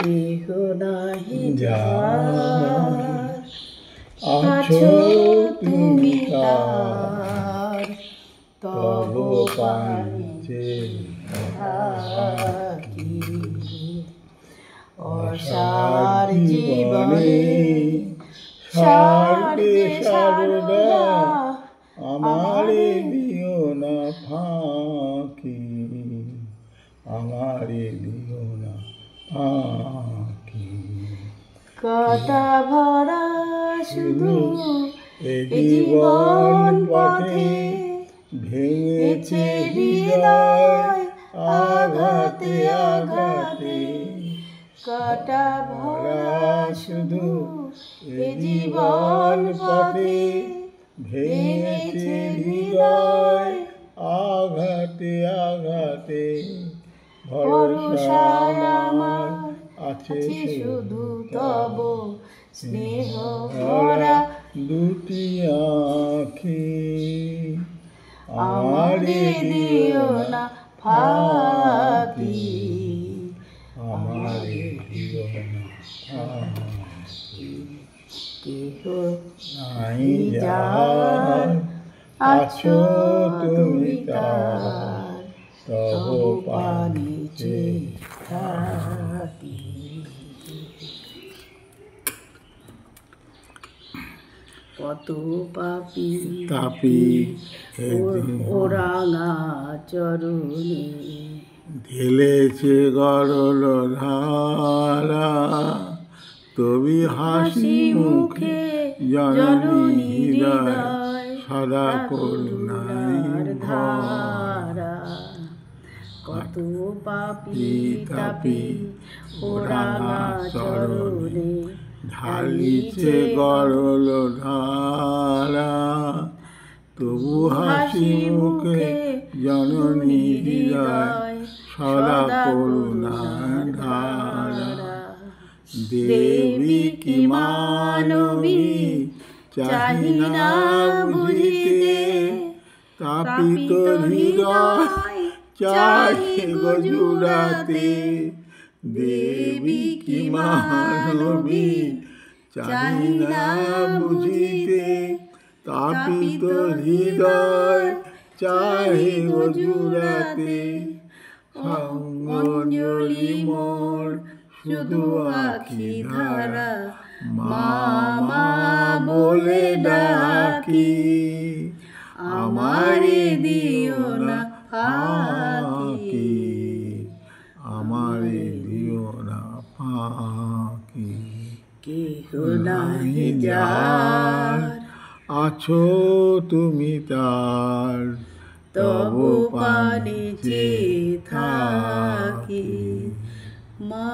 কেহ নাহি যার, আছো তুমি তার, তব পানিতে থাকি। অসার জীবনে সারবে সারদা, আমারে দিও না ফাঁকি, আমারে দিও না ফাঁকি। কাটা ভরা শুধু এ জীবন পথে, ভেঙেছে হৃদয় আঘাতে আঘাতে। কাটা ভরা শুধু এ জীবন পথে, ভেঙেছে হৃদয় আঘাতে আঘাতে। ভরসায় আমার আছে শুধু তব স্নেহ ভরা দুটি আঁখি, আমারে দিও না ফাঁকি, আমারে দিও না ফাঁকি। কেহ নাই যার, আছো তুমি তার, তব পানিতে থাকি। কত পাপী তাপি ওরাঙা চরণে, ঢেলেছে গরল ধারা, তবি হাসি মুখে জননী হৃদয় সদা করুণার ধারা। কত পাপী তাপী ওরাঙা চরণে, ঢালিছে গরল ধারা, তবু হাসি মুখে জননী হৃদয় সদা করুণার ধারা। দেবী কি মানবী চাহি না বুঝিতে, তাপিত হৃদয় চাহি গো জুড়াতে। দেবী কি মানবী চাহি না বুঝিতে, তাপিত হৃদয় চাহি গো জুড়াতে। অঞ্জলি মোর শুধু আখি ধারা, মা মা বলে ডাকি, আমারে দিও না ফাঁকি, আমারে দিও না ফাঁকি। কেহ নাহি যার, আছো তুমি তার, তব পানিতে থাকি। মা